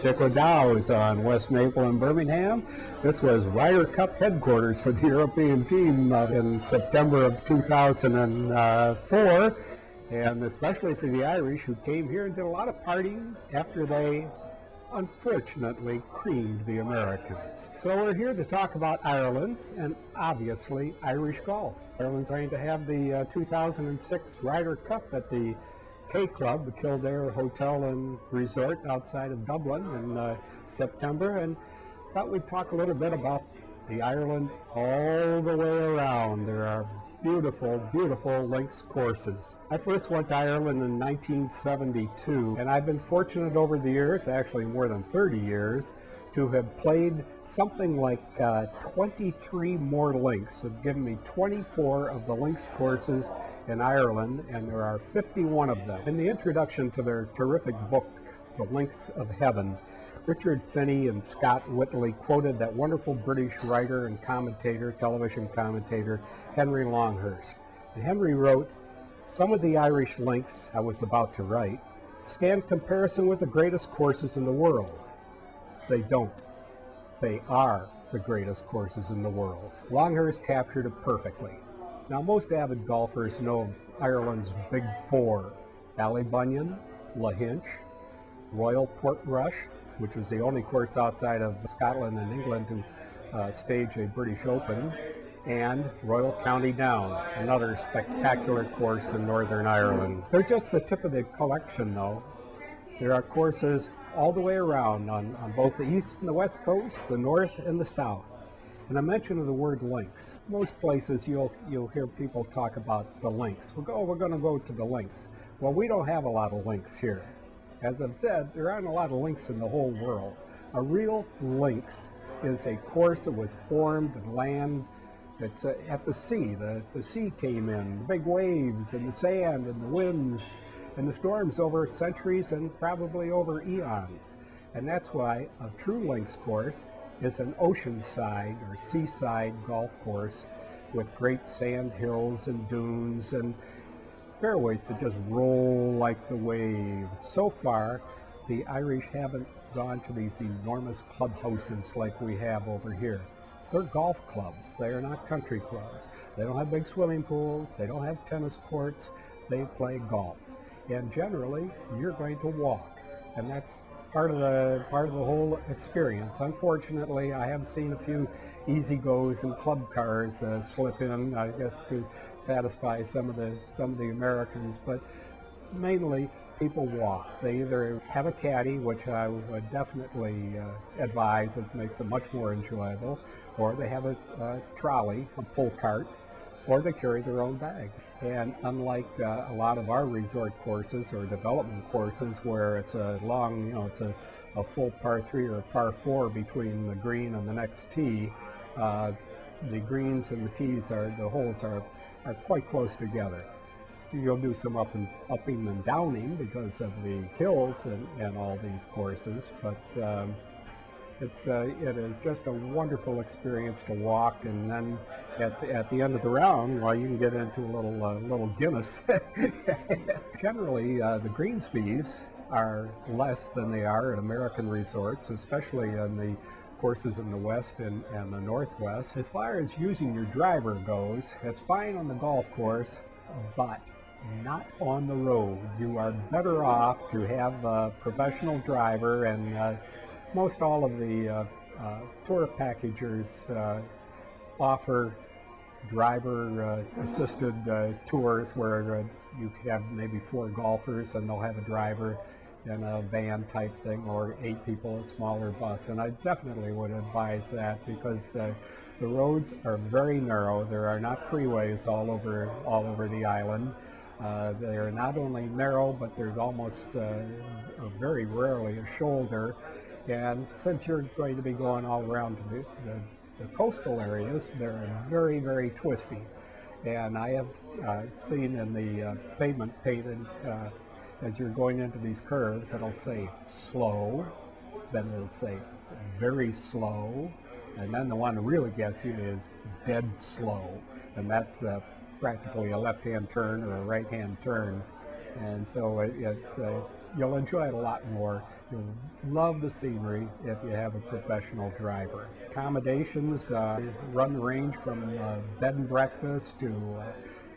Dick O'Dow's on West Maple in Birmingham. This was Ryder Cup headquarters for the European team in September of 2004, and especially for the Irish, who came here and did a lot of partying after they unfortunately creamed the Americans. So we're here to talk about Ireland and obviously Irish golf. Ireland's going to have the 2006 Ryder Cup at the K Club, the Kildare Hotel and Resort outside of Dublin in September, and thought we'd talk a little bit about the Ireland all the way around. There are beautiful, beautiful links courses. I first went to Ireland in 1972, and I've been fortunate over the years, actually more than 30 years, to have played something like 23 more links. Have given me 24 of the links courses in Ireland, and there are 51 of them. In the introduction to their terrific book, The Links of Heaven, Richard Finney and Scott Whitley quoted that wonderful British writer and commentator, television commentator, Henry Longhurst. And Henry wrote, "Some of the Irish links I was about to write stand comparison with the greatest courses in the world. They don't. They are the greatest courses in the world." Longhurst captured it perfectly. Now, most avid golfers know Ireland's Big Four: Ballybunion, Lahinch, Royal Portrush, which is the only course outside of Scotland and England to stage a British Open, and Royal County Down, another spectacular course in Northern Ireland. They're just the tip of the collection, though. There are courses all the way around on both the east and the west coast, the north and the south. And I mention of the word links. Most places you'll hear people talk about the links. We're going to go to the links. Well, we don't have a lot of links here. As I've said, there aren't a lot of links in the whole world. A real links is a course that was formed and land. It's at the sea. The sea came in, the big waves and the sand and the winds and the storms over centuries and probably over eons. And that's why a true links course is an oceanside or seaside golf course with great sand hills and dunes and fairways that just roll like the waves. So far, the Irish haven't gone to these enormous clubhouses like we have over here. They're golf clubs. They are not country clubs. They don't have big swimming pools. They don't have tennis courts. They play golf. And generally, you're going to walk. And that's part of the whole experience. Unfortunately, I have seen a few easy-goes and club cars slip in, I guess, to satisfy some of the Americans. But mainly, people walk. They either have a caddy, which I would definitely advise. It makes it much more enjoyable, or they have a trolley, a pull cart, or they carry their own bag. And unlike a lot of our resort courses or development courses where it's a long, it's a full par 3 or par 4 between the green and the next tee, the greens and the tees the holes are quite close together. You'll do some upping and downing because of the hills and all these courses, but it is just a wonderful experience to walk, and then at the end of the round, well, you can get into a little Guinness. Generally, the greens fees are less than they are at American resorts, especially on the courses in the west and the northwest. As far as using your driver goes, it's fine on the golf course, but not on the road. You are better off to have a professional driver, and most all of the tour packagers offer driver-assisted tours where you could have maybe 4 golfers and they'll have a driver in a van type thing, or 8 people, a smaller bus. And I definitely would advise that because the roads are very narrow. There are not freeways all over the island. They are not only narrow, but there's almost very rarely a shoulder. And since you're going to be going all around the coastal areas, they're very, very twisty. And I have seen in the pavement painted, as you're going into these curves, it'll say slow, then it'll say very slow, and then the one that really gets you is dead slow. And that's practically a left-hand turn or a right-hand turn. And so you'll enjoy it a lot more. You'll love the scenery if you have a professional driver. Accommodations run the range from bed and breakfast to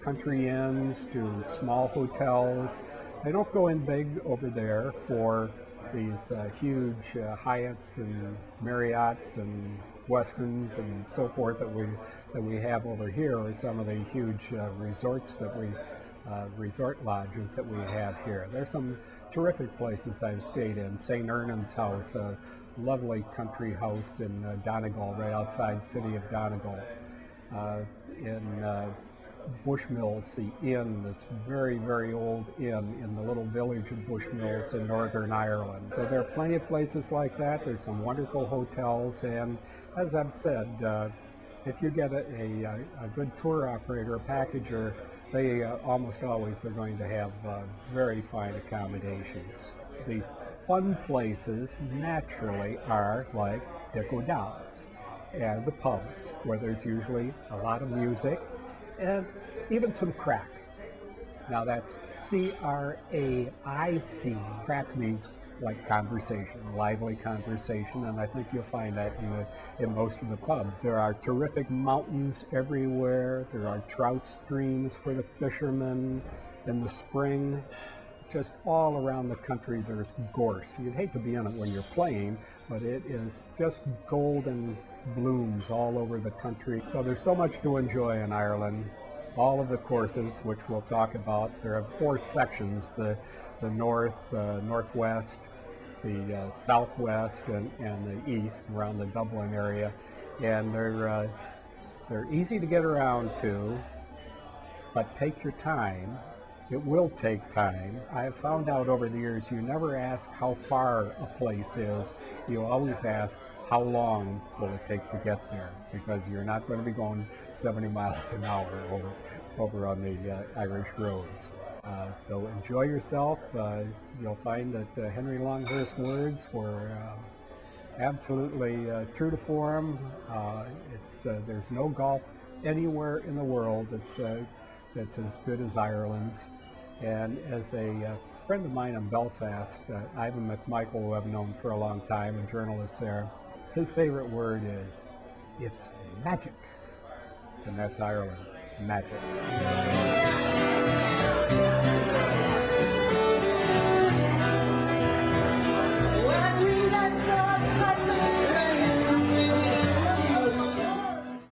country inns to small hotels. They don't go in big over there for these huge Hyatts and Marriotts and Westons and so forth that we have over here, or some of the huge resorts that resort lodges that we have here. There's some terrific places I've stayed in. St. Ernan's House, a lovely country house in Donegal, right outside city of Donegal. In Bushmills, the inn, this very, very old inn in the little village of Bushmills in Northern Ireland. So there are plenty of places like that. There's some wonderful hotels, and as I've said, if you get a good tour operator, a packager, they almost always are going to have very fine accommodations. The fun places naturally are like Dick O'Dowd's and the pubs, where there's usually a lot of music and even some crack. Now that's C-R-A-I-C. Crack means like conversation, lively conversation, and I think you'll find that in most of the pubs. There are terrific mountains everywhere. There are trout streams for the fishermen in the spring. Just all around the country there's gorse. You'd hate to be in it when you're playing, but it is just golden blooms all over the country. So there's so much to enjoy in Ireland. All of the courses, which we'll talk about, there are 4 sections: the north, northwest, the southwest, and the east around the Dublin area, and they're easy to get around to, but take your time. It will take time. I have found out over the years you never ask how far a place is. You always ask how long will it take to get there, because you're not going to be going 70 miles an hour over on the Irish roads. So enjoy yourself. You'll find that Henry Longhurst's words were absolutely true to form. There's no golf anywhere in the world that's as good as Ireland's. And as a friend of mine in Belfast, Ivan McMichael, who I've known for a long time, a journalist there, his favorite word is, it's magic. And that's Ireland, magic.